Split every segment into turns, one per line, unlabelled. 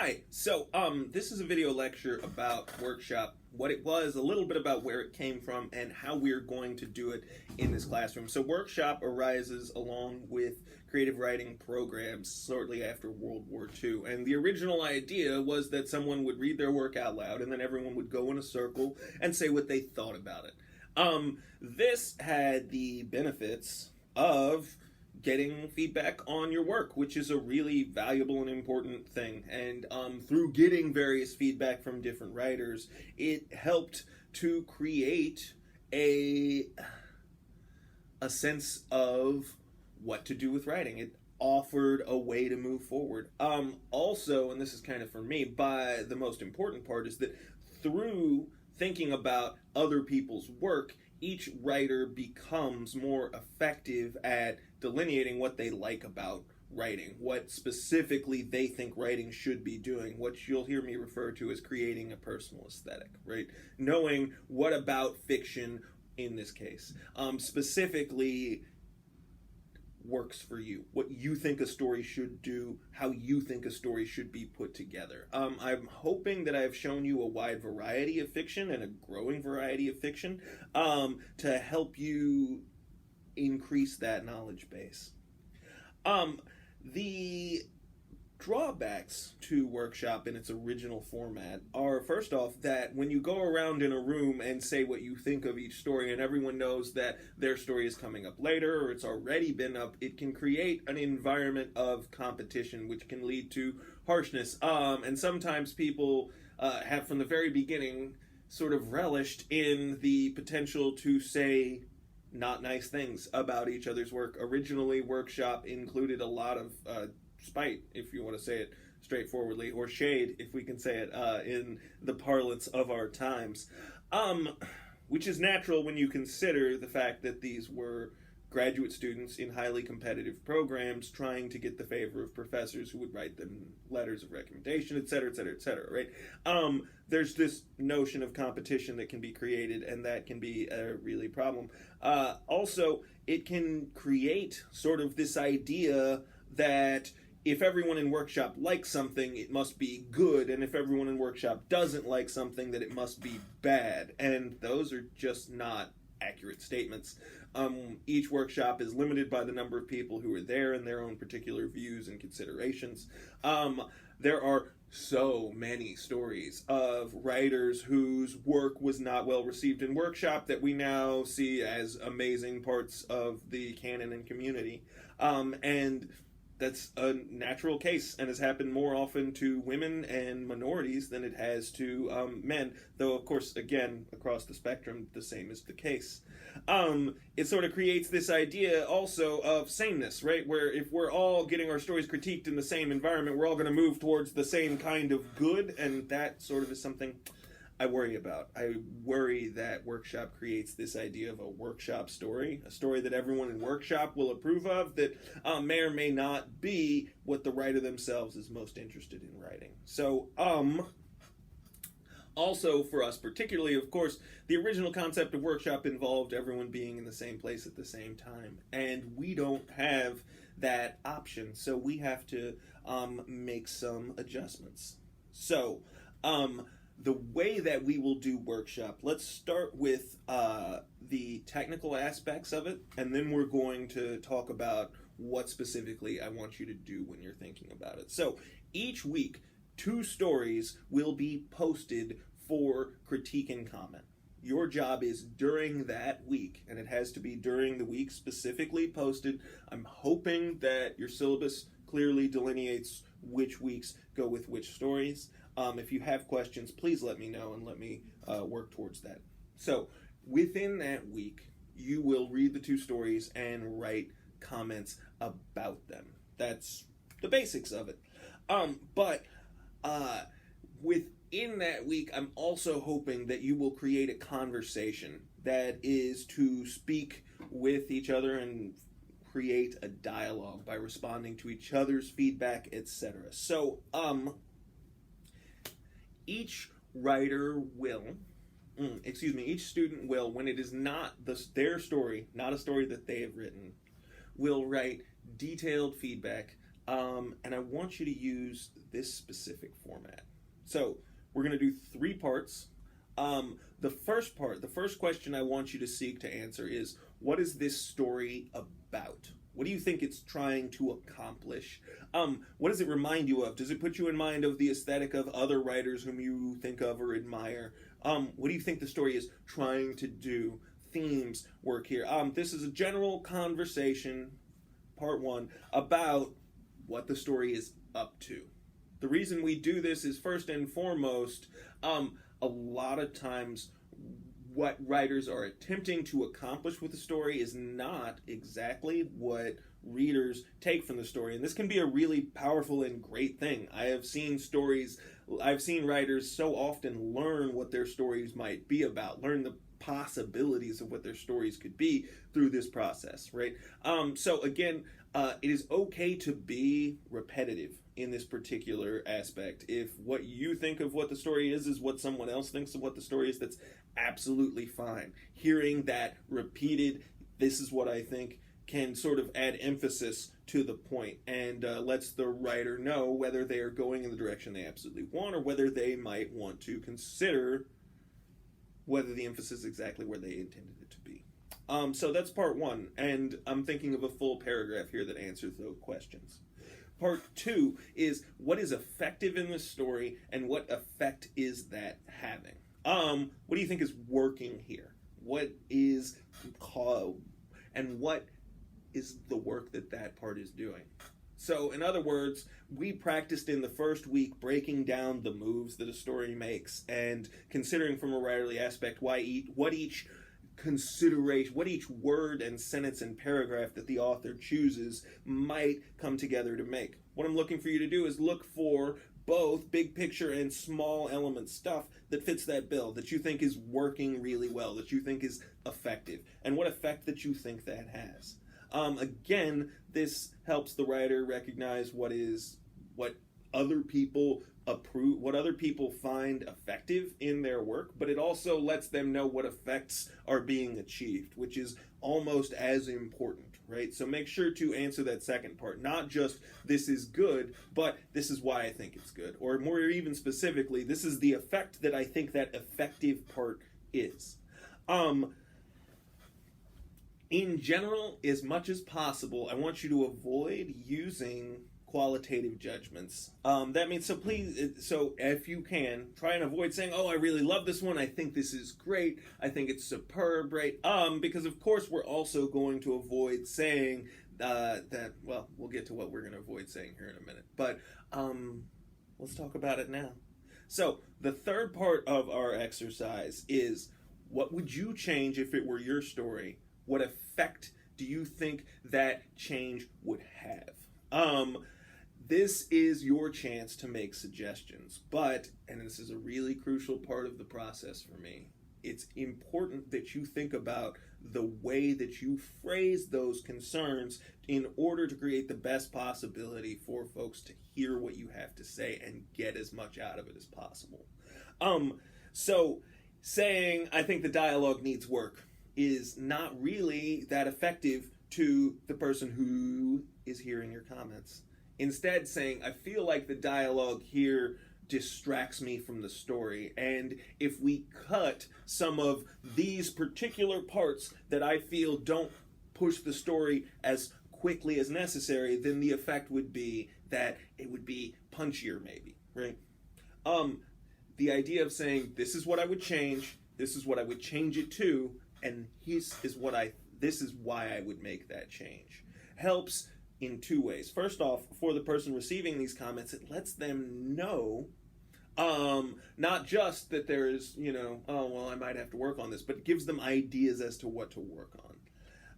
Hi. This is a video lecture about Workshop, what it was, a little bit about where it came from, and how we're going to do it in this classroom. So Workshop arises along with creative writing programs shortly after World War II. And the original idea was that someone would read their work out loud, and then everyone would go in a circle and say what they thought about it. This had the benefits of getting feedback on your work, which is a really valuable and important thing. And through getting various feedback from different writers, it helped to create a sense of what to do with writing. It offered a way to move forward. Also, and this is kind of for me, by the most important part is that through thinking about other people's work, each writer becomes more effective at delineating what they like about writing, what specifically they think writing should be doing, what you'll hear me refer to as creating a personal aesthetic, right? Knowing what about fiction, in this case, specifically works for you, what you think a story should do, how you think a story should be put together. I'm hoping that I've shown you a wide variety of fiction and a growing variety of fiction to help you increase that knowledge base. The drawbacks to Workshop in its original format are, first off, that when you go around in a room and say what you think of each story and everyone knows that their story is coming up later or it's already been up, it can create an environment of competition which can lead to harshness. And sometimes people have from the very beginning sort of relished in the potential to say not nice things about each other's work. Originally, Workshop included a lot of spite, if you want to say it straightforwardly, or shade, if we can say it in the parlance of our times, which is natural when you consider the fact that these were graduate students in highly competitive programs trying to get the favor of professors who would write them letters of recommendation, etc., etc., etc., right? There's this notion of competition that can be created, and that can be a really problem. Also, it can create sort of this idea that if everyone in Workshop likes something, it must be good, and if everyone in Workshop doesn't like something, that it must be bad. And those are just not accurate statements. Each workshop is limited by the number of people who are there and their own particular views and considerations. There are so many stories of writers whose work was not well received in Workshop that we now see as amazing parts of the canon and community. And that's a natural case and has happened more often to women and minorities than it has to men, though, of course, again, across the spectrum, the same is the case. It sort of creates this idea also of sameness, right? Where if we're all getting our stories critiqued in the same environment, we're all going to move towards the same kind of good, and that sort of is something I worry about. I worry that Workshop creates this idea of a Workshop story, a story that everyone in Workshop will approve of, that may or may not be what the writer themselves is most interested in writing. So, also for us particularly, of course, the original concept of Workshop involved everyone being in the same place at the same time, and we don't have that option, so we have to make some adjustments. So, the way that we will do Workshop, let's start with the technical aspects of it, and then we're going to talk about what specifically I want you to do when you're thinking about it. So each week, 2 stories will be posted for critique and comment. Your job is during that week, and it has to be during the week specifically posted. I'm hoping that your syllabus clearly delineates which weeks go with which stories. If you have questions, please let me know and let me work towards that. So within that week, you will read the 2 stories and write comments about them. That's the basics of it. But within that week, I'm also hoping that you will create a conversation that is to speak with each other and create a dialogue by responding to each other's feedback, etc. So, each writer will, each student will, when it is not their story, not a story that they have written, will write detailed feedback And I want you to use this specific format. So we're going to do 3 parts. The first question I want you to seek to answer is, what is this story about? What do you think it's trying to accomplish? What does it remind you of? Does it put you in mind of the aesthetic of other writers whom you think of or admire? What do you think the story is trying to do? Themes work here. This is a general conversation, part 1, about what the story is up to. The reason we do this is, first and foremost, a lot of times what writers are attempting to accomplish with the story is not exactly what readers take from the story. And this can be a really powerful and great thing. I've seen writers so often learn what their stories might be about, learn the possibilities of what their stories could be through this process, right? So again, it is okay to be repetitive in this particular aspect. If what you think of what the story is what someone else thinks of what the story is, that's absolutely fine. Hearing that repeated, this is what I think, can sort of add emphasis to the point and lets the writer know whether they are going in the direction they absolutely want or whether they might want to consider whether the emphasis is exactly where they intended it to be. So that's part 1, and I'm thinking of a full paragraph here that answers those questions. Part 2 is, what is effective in the story and what effect is that having? What do you think is working here? What is and what is the work that part is doing? So, in other words, we practiced in the first week breaking down the moves that a story makes and considering from a writerly aspect what each word and sentence and paragraph that the author chooses might come together to make. What I'm looking for you to do is look for both big picture and small element stuff that fits that bill, that you think is working really well, that you think is effective, and what effect that you think that has. Again, this helps the writer recognize what other people approve, what other people find effective in their work, but it also lets them know what effects are being achieved, which is almost as important, right? So make sure to answer that second part, not just this is good, but this is why I think it's good, or more even specifically, this is the effect that I think that effective part is. In general, as much as possible, I want you to avoid using qualitative judgments. That means, so if you can, try and avoid saying, oh, I really love this one, I think this is great, I think it's superb, right? Because of course we're also going to avoid saying well, we'll get to what we're going to avoid saying here in a minute, but let's talk about it now. So the third part of our exercise is, what would you change if it were your story? What effect do you think that change would have? This is your chance to make suggestions, but, and this is a really crucial part of the process for me, it's important that you think about the way that you phrase those concerns in order to create the best possibility for folks to hear what you have to say and get as much out of it as possible. So saying, I think the dialogue needs work, is not really that effective to the person who is hearing your comments. Instead, saying, I feel like the dialogue here distracts me from the story, and if we cut some of these particular parts that I feel don't push the story as quickly as necessary, then the effect would be that it would be punchier, maybe, right? The idea of saying, this is what I would change, this is what I would change it to, and this is why I would make that change, helps in 2 ways. First off, for the person receiving these comments, it lets them know, not just that there's, oh, well, I might have to work on this, but it gives them ideas as to what to work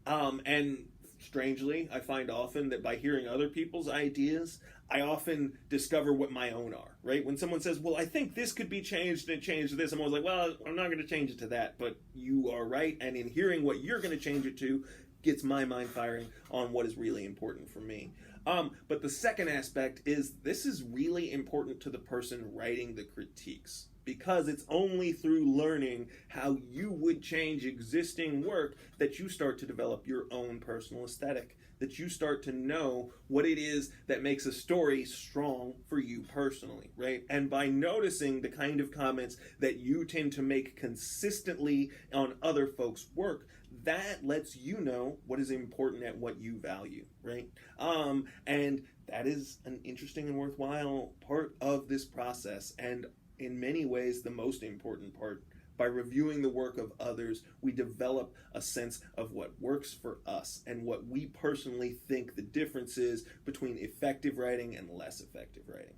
on. And strangely, I find often that by hearing other people's ideas, I often discover what my own are, right? When someone says, well, I think this could be changed and changed to this, I'm always like, well, I'm not going to change it to that, but you are right, and in hearing what you're going to change it to gets my mind firing on what is really important for me. But the second aspect is, this is really important to the person writing the critiques, because it's only through learning how you would change existing work that you start to develop your own personal aesthetic that you start to know what it is that makes a story strong for you personally, right? And by noticing the kind of comments that you tend to make consistently on other folks' work, that lets you know what is important and what you value, right? And that is an interesting and worthwhile part of this process, and in many ways the most important part. By reviewing the work of others, we develop a sense of what works for us and what we personally think the difference is between effective writing and less effective writing.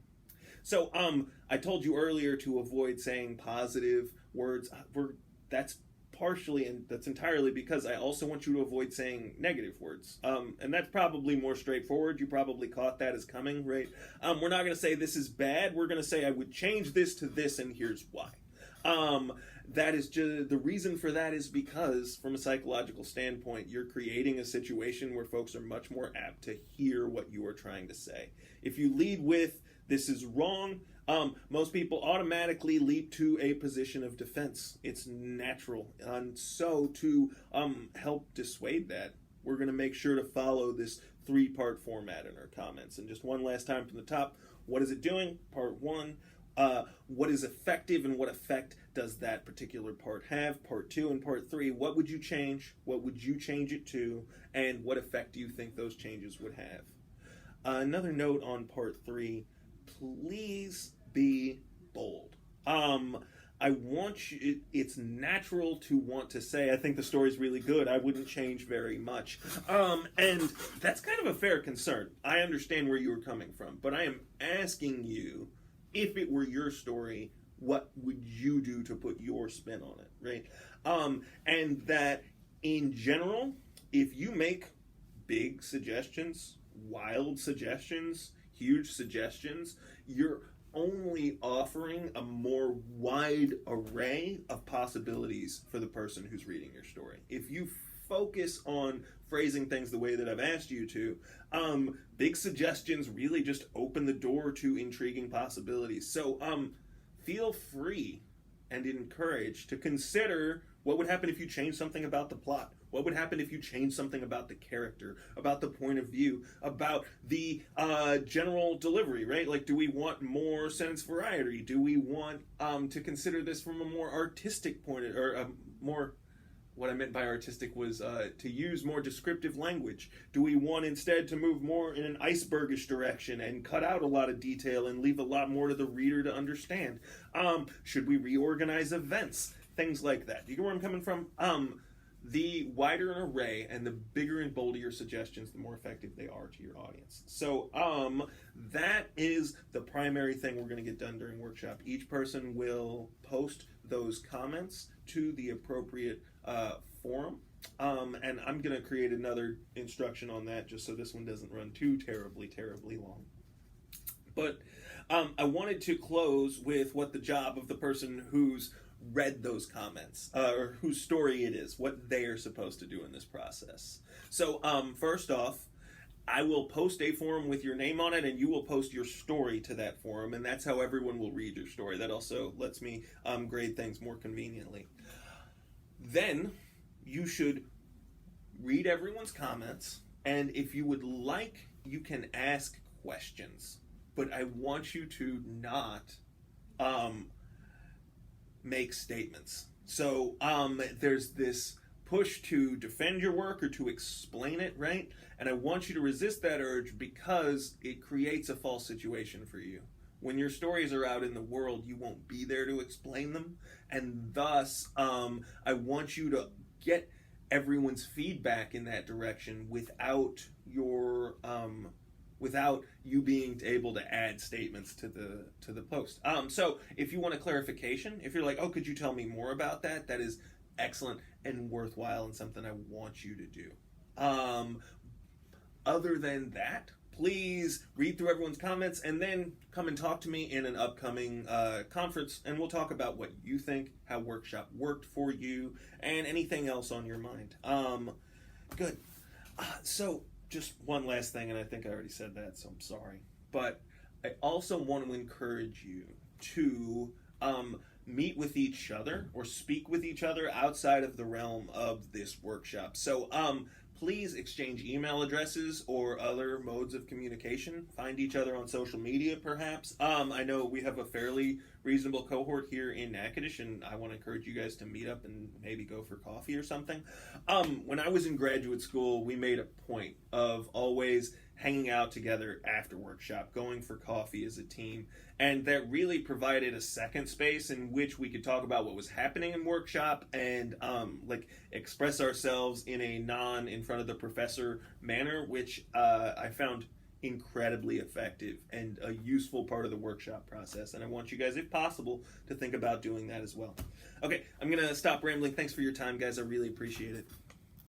So I told you earlier to avoid saying positive words. That's partially, and that's entirely because I also want you to avoid saying negative words. And that's probably more straightforward. You probably caught that as coming, right? We're not going to say this is bad. We're going to say I would change this to this, and here's why. That is just the reason for that is because from a psychological standpoint, you're creating a situation where folks are much more apt to hear what you are trying to say. If you lead with this is wrong, most people automatically leap to a position of defense. It's natural. And so to help dissuade that, we're going to make sure to follow this 3-part format in our comments. And just one last time from the top, what is it doing? Part 1. What is effective and what effect does that particular part have? Part 2 and part 3, what would you change? What would you change it to? And what effect do you think those changes would have? Another note on part 3, please be bold. I want you, it's natural to want to say, I think the story's really good, I wouldn't change very much. And that's kind of a fair concern. I understand where you were coming from, but I am asking you, if it were your story, what would you do to put your spin on it, right? And that in general, if you make big suggestions, wild suggestions, huge suggestions, you're only offering a more wide array of possibilities for the person who's reading your story. If you focus on phrasing things the way that I've asked you to, big suggestions really just open the door to intriguing possibilities. So feel free and encouraged to consider what would happen if you change something about the plot. What would happen if you change something about the character, about the point of view, about the general delivery, right? Like, do we want more sentence variety? Do we want to consider this from a more artistic point, or a more... What I meant by artistic was to use more descriptive language. Do we want instead to move more in an icebergish direction and cut out a lot of detail and leave a lot more to the reader to understand? Should we reorganize events? Things like that. Do you get where I'm coming from? The wider an array and the bigger and bolder your suggestions, the more effective they are to your audience. So that is the primary thing we're going to get done during workshop. Each person will post those comments to the appropriate forum, and I'm going to create another instruction on that just so this one doesn't run too terribly long. But I wanted to close with what the job of the person who's read those comments, or whose story it is, what they are supposed to do in this process. So first off, I will post a forum with your name on it, and you will post your story to that forum, and that's how everyone will read your story. That also lets me grade things more conveniently. Then you should read everyone's comments, and if you would like, you can ask questions. But I want you to not make statements. So there's this push to defend your work or to explain it, right? And I want you to resist that urge because it creates a false situation for you. When your stories are out in the world, you won't be there to explain them. And thus, I want you to get everyone's feedback in that direction without your without you being able to add statements to the post. So if you want a clarification, if you're like, oh, could you tell me more about that? That is excellent and worthwhile and something I want you to do. Other than that, please read through everyone's comments and then come and talk to me in an upcoming conference, and we'll talk about what you think, how workshop worked for you, and anything else on your mind. Good. So just one last thing, and I think I already said that, so I'm sorry. But I also want to encourage you to meet with each other or speak with each other outside of the realm of this workshop. So please exchange email addresses or other modes of communication. Find each other on social media, perhaps. I know we have a fairly reasonable cohort here in Natchitoches, and I want to encourage you guys to meet up and maybe go for coffee or something. When I was in graduate school, we made a point of always hanging out together after workshop, going for coffee as a team, and that really provided a second space in which we could talk about what was happening in workshop and express ourselves in a non in front of the professor manner, which I found incredibly effective and a useful part of the workshop process. And I want you guys, if possible, to think about doing that as well. Okay, I'm gonna stop rambling. Thanks for your time, guys. I really appreciate it.